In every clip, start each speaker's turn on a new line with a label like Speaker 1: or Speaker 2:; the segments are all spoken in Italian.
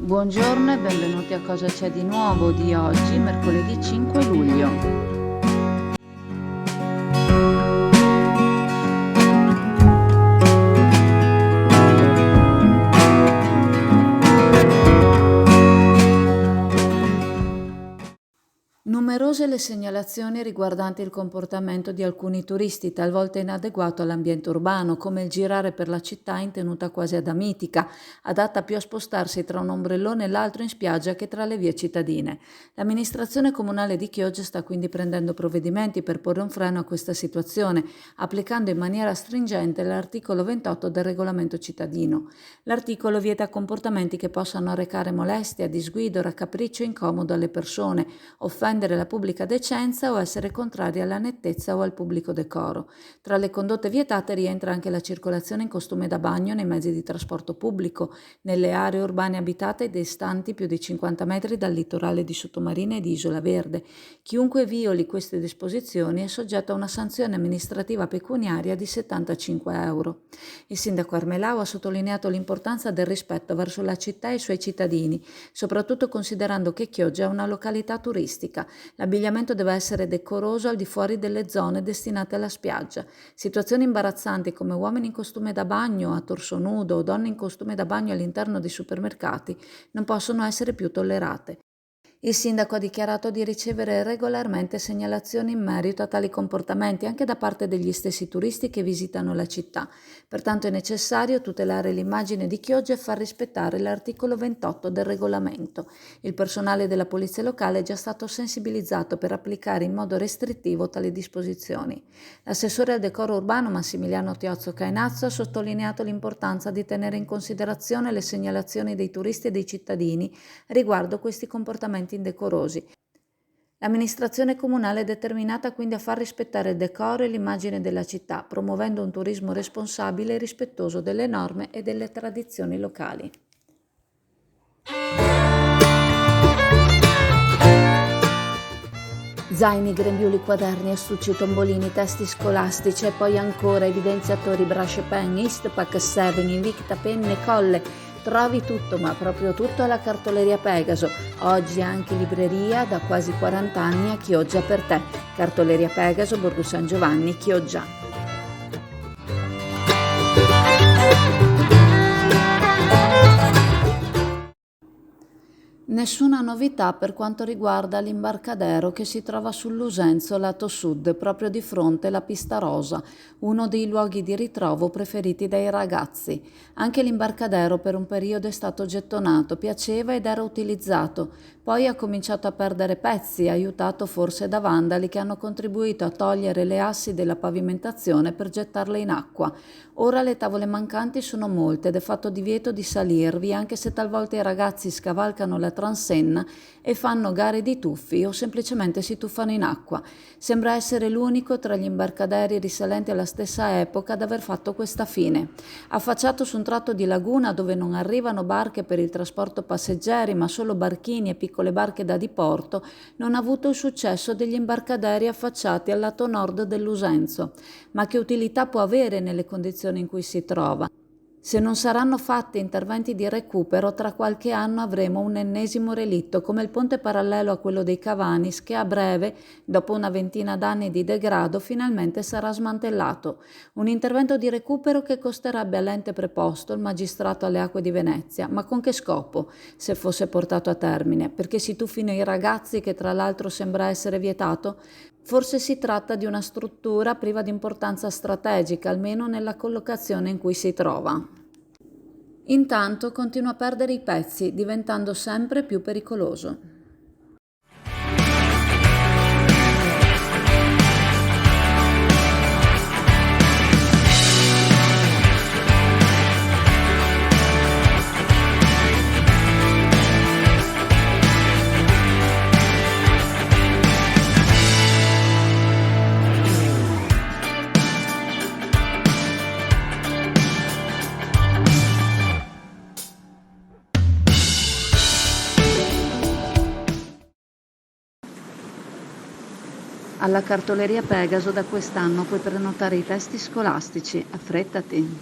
Speaker 1: Buongiorno e benvenuti a Cosa c'è di nuovo di oggi, mercoledì 5 luglio. Numerose le segnalazioni riguardanti il comportamento di alcuni turisti, talvolta inadeguato all'ambiente urbano, come il girare per la città in tenuta quasi adamitica, adatta più a spostarsi tra un ombrellone e l'altro in spiaggia che tra le vie cittadine. L'amministrazione comunale di Chioggia sta quindi prendendo provvedimenti per porre un freno a questa situazione, applicando in maniera stringente l'articolo 28 del regolamento cittadino. L'articolo vieta comportamenti che possano arrecare molestia, disguido, raccapriccio incomodo alle persone, offendere la pubblica decenza o essere contrari alla nettezza o al pubblico decoro. Tra le condotte vietate rientra anche la circolazione in costume da bagno nei mezzi di trasporto pubblico, nelle aree urbane abitate distanti più di 50 metri dal litorale di Sottomarina e di Isola Verde. Chiunque violi queste disposizioni è soggetto a una sanzione amministrativa pecuniaria di 75 euro. Il sindaco Armelau ha sottolineato l'importanza del rispetto verso la città e i suoi cittadini, soprattutto considerando che Chioggia è una località turistica. L'abbigliamento deve essere decoroso al di fuori delle zone destinate alla spiaggia. Situazioni imbarazzanti come uomini in costume da bagno a torso nudo o donne in costume da bagno all'interno dei supermercati non possono essere più tollerate. Il sindaco ha dichiarato di ricevere regolarmente segnalazioni in merito a tali comportamenti anche da parte degli stessi turisti che visitano la città. Pertanto è necessario tutelare l'immagine di Chioggia e far rispettare l'articolo 28 del regolamento. Il personale della polizia locale è già stato sensibilizzato per applicare in modo restrittivo tali disposizioni. L'assessore al decoro urbano Massimiliano Tiozzo Cainazzo ha sottolineato l'importanza di tenere in considerazione le segnalazioni dei turisti e dei cittadini riguardo questi comportamenti indecorosi. L'amministrazione comunale è determinata quindi a far rispettare il decoro e l'immagine della città, promuovendo un turismo responsabile e rispettoso delle norme e delle tradizioni locali. Zaini, grembiuli, quaderni, astucci, tombolini, testi scolastici e poi ancora evidenziatori, brush pen, Eastpak 7, Invicta, penne, colle. Trovi tutto, ma proprio tutto alla Cartoleria Pegaso. Oggi anche libreria da quasi 40 anni a Chioggia per te. Cartoleria Pegaso, Borgo San Giovanni, Chioggia. Nessuna novità per quanto riguarda l'imbarcadero che si trova sull'Usenzo lato sud, proprio di fronte alla Pista Rosa, uno dei luoghi di ritrovo preferiti dai ragazzi. Anche l'imbarcadero per un periodo è stato gettonato, piaceva ed era utilizzato, poi ha cominciato a perdere pezzi, aiutato forse da vandali che hanno contribuito a togliere le assi della pavimentazione per gettarle in acqua. Ora le tavole mancanti sono molte ed è fatto divieto di salirvi, anche se talvolta i ragazzi scavalcano la transenna e fanno gare di tuffi o semplicemente si tuffano in acqua. Sembra essere l'unico tra gli imbarcaderi risalenti alla stessa epoca ad aver fatto questa fine. Affacciato su un tratto di laguna dove non arrivano barche per il trasporto passeggeri ma solo barchini e piccole barche da diporto, non ha avuto il successo degli imbarcaderi affacciati al lato nord dell'Usenzo. Ma che utilità può avere nelle condizioni in cui si trova? Se non saranno fatti interventi di recupero, tra qualche anno avremo un ennesimo relitto, come il ponte parallelo a quello dei Cavanis, che a breve, dopo una ventina d'anni di degrado, finalmente sarà smantellato. Un intervento di recupero che costerebbe all'ente preposto, il magistrato alle acque di Venezia. Ma con che scopo, se fosse portato a termine? Perché si tuffino i ragazzi, che tra l'altro sembra essere vietato? Forse si tratta di una struttura priva di importanza strategica, almeno nella collocazione in cui si trova. Intanto continua a perdere i pezzi, diventando sempre più pericoloso. Alla Cartoleria Pegaso da quest'anno puoi prenotare i testi scolastici, affrettati!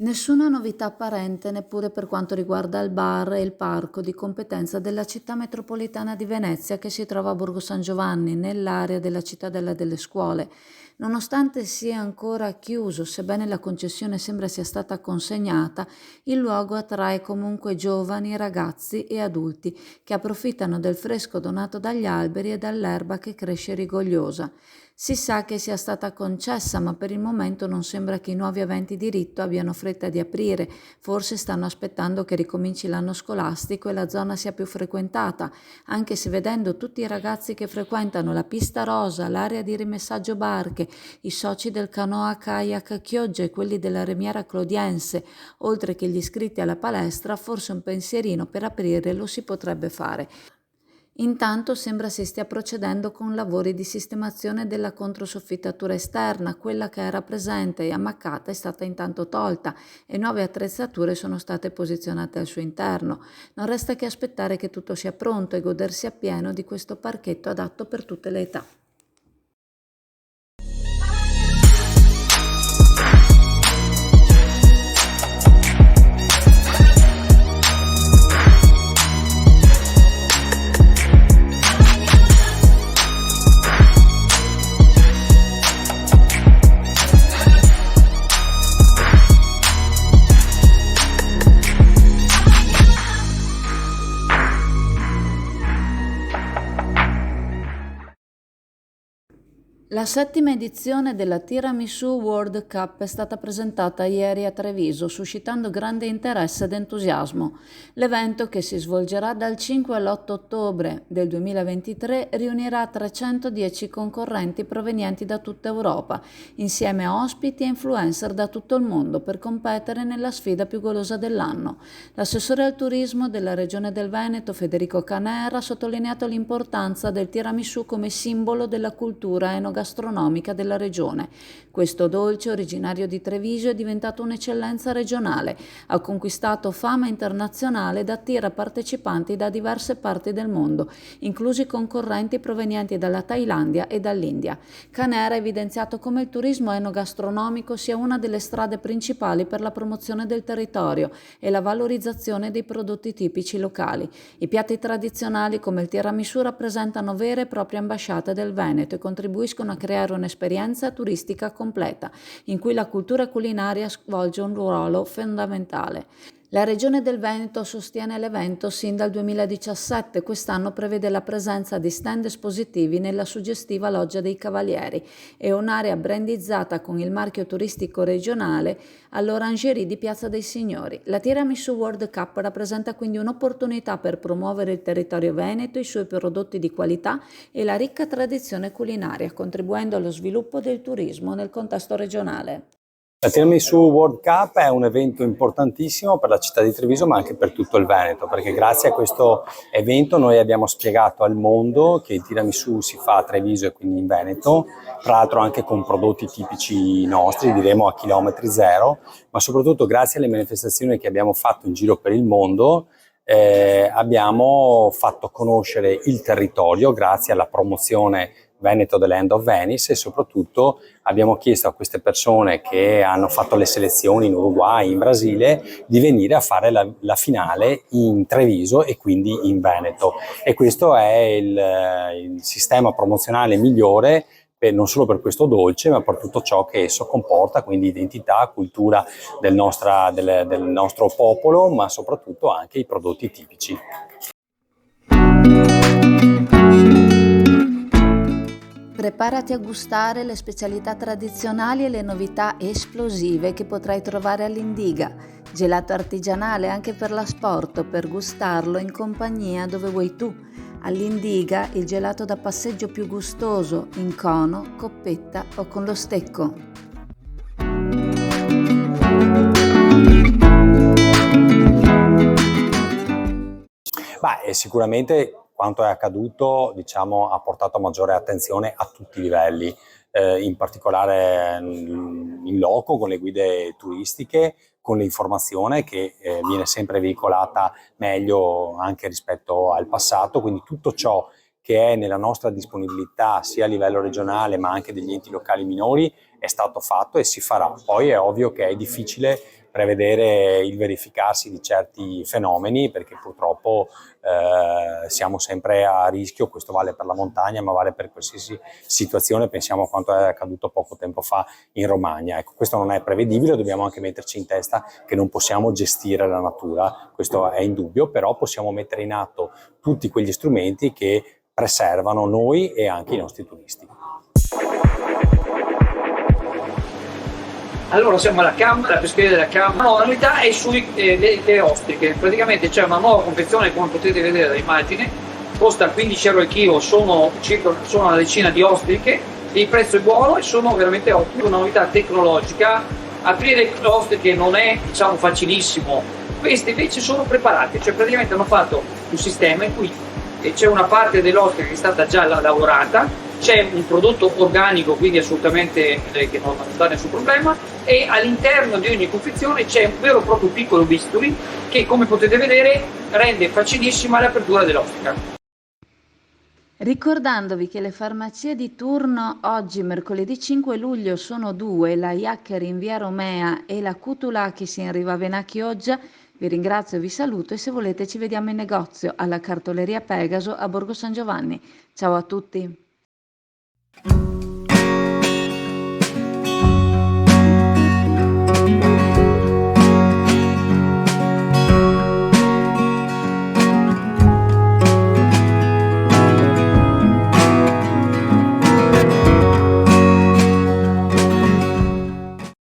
Speaker 1: Nessuna novità apparente neppure per quanto riguarda il bar e il parco di competenza della città metropolitana di Venezia che si trova a Borgo San Giovanni, nell'area della cittadella delle scuole. Nonostante sia ancora chiuso, sebbene la concessione sembra sia stata consegnata, il luogo attrae comunque giovani, ragazzi e adulti che approfittano del fresco donato dagli alberi e dall'erba che cresce rigogliosa. Si sa che sia stata concessa, ma per il momento non sembra che i nuovi aventi diritto abbiano fretta di aprire. Forse stanno aspettando che ricominci l'anno scolastico e la zona sia più frequentata, anche se vedendo tutti i ragazzi che frequentano la pista rosa, l'area di rimessaggio barche, i soci del canoa kayak Chioggia e quelli della Remiera Clodiense, oltre che gli iscritti alla palestra, forse un pensierino per aprire lo si potrebbe fare. Intanto sembra si stia procedendo con lavori di sistemazione della controsoffittatura esterna, quella che era presente e ammaccata è stata intanto tolta e nuove attrezzature sono state posizionate al suo interno. Non resta che aspettare che tutto sia pronto e godersi appieno di questo parchetto adatto per tutte le età. La settima edizione della Tiramisu World Cup è stata presentata ieri a Treviso, suscitando grande interesse ed entusiasmo. L'evento, che si svolgerà dal 5 all'8 ottobre del 2023, riunirà 310 concorrenti provenienti da tutta Europa, insieme a ospiti e influencer da tutto il mondo, per competere nella sfida più golosa dell'anno. L'assessore al turismo della Regione del Veneto, Federico Canera, ha sottolineato l'importanza del tiramisù come simbolo della cultura enogastronomica della regione. Questo dolce, originario di Treviso, è diventato un'eccellenza regionale, ha conquistato fama internazionale ed attira partecipanti da diverse parti del mondo, inclusi concorrenti provenienti dalla Thailandia e dall'India. Canera ha evidenziato come il turismo enogastronomico sia una delle strade principali per la promozione del territorio e la valorizzazione dei prodotti tipici locali. I piatti tradizionali come il tiramisù rappresentano vere e proprie ambasciate del Veneto e contribuiscono a creare un'esperienza turistica completa, in cui la cultura culinaria svolge un ruolo fondamentale. La Regione del Veneto sostiene l'evento sin dal 2017. Quest'anno prevede la presenza di stand espositivi nella suggestiva Loggia dei Cavalieri e un'area brandizzata con il marchio turistico regionale all'Orangerie di Piazza dei Signori. La Tiramisu World Cup rappresenta quindi un'opportunità per promuovere il territorio veneto, i suoi prodotti di qualità e la ricca tradizione culinaria, contribuendo allo sviluppo del turismo nel contesto regionale.
Speaker 2: La Tiramisu World Cup è un evento importantissimo per la città di Treviso, ma anche per tutto il Veneto, perché grazie a questo evento noi abbiamo spiegato al mondo che il tiramisù si fa a Treviso e quindi in Veneto, tra l'altro anche con prodotti tipici nostri, diremo a chilometri zero, ma soprattutto grazie alle manifestazioni che abbiamo fatto in giro per il mondo. Abbiamo fatto conoscere il territorio grazie alla promozione Veneto dell'End of Venice e soprattutto abbiamo chiesto a queste persone che hanno fatto le selezioni in Uruguay, in Brasile, di venire a fare la finale in Treviso e quindi in Veneto. E questo è il sistema promozionale migliore non solo per questo dolce, ma per tutto ciò che esso comporta, quindi identità, cultura del nostro popolo, ma soprattutto anche i prodotti tipici.
Speaker 1: Preparati a gustare le specialità tradizionali e le novità esplosive che potrai trovare all'Indiga. Gelato artigianale anche per l'asporto, per gustarlo in compagnia dove vuoi tu. All'Indiga il gelato da passeggio più gustoso, in cono, coppetta o con lo stecco.
Speaker 2: Sicuramente quanto è accaduto, diciamo, ha portato a maggiore attenzione a tutti i livelli, in particolare in loco con le guide turistiche, con l'informazione che viene sempre veicolata meglio anche rispetto al passato, quindi tutto ciò che è nella nostra disponibilità sia a livello regionale ma anche degli enti locali minori è stato fatto e si farà. Poi è ovvio che è difficile prevedere il verificarsi di certi fenomeni, perché purtroppo siamo sempre a rischio. Questo vale per la montagna, ma vale per qualsiasi situazione. Pensiamo a quanto è accaduto poco tempo fa in Romagna. Ecco, questo non è prevedibile, dobbiamo anche metterci in testa che non possiamo gestire la natura, questo è indubbio, però possiamo mettere in atto tutti quegli strumenti che preservano noi e anche i nostri turisti.
Speaker 3: Allora siamo alla CAM, la pescheria della CAM. La novità è le ostriche. Praticamente c'è una nuova confezione, come potete vedere dall'immagine, costa 15 euro al chilo, sono una decina di ostriche, il prezzo è buono e sono veramente ottime. Una novità tecnologica, aprire le ostriche non è facilissimo, queste invece sono preparate, cioè praticamente hanno fatto un sistema in cui c'è una parte dell'ostrica che è stata già lavorata, c'è un prodotto organico, quindi assolutamente che non dà nessun problema, e all'interno di ogni confezione c'è un vero e proprio piccolo bisturi che, come potete vedere, rende facilissima l'apertura dell'ostica.
Speaker 1: Ricordandovi che le farmacie di turno oggi, mercoledì 5 luglio, sono due, la Iacchere in via Romea e la Kutulakis in Rivavena Chioggia, vi ringrazio e vi saluto, e se volete ci vediamo in negozio alla Cartoleria Pegaso a Borgo San Giovanni. Ciao a tutti!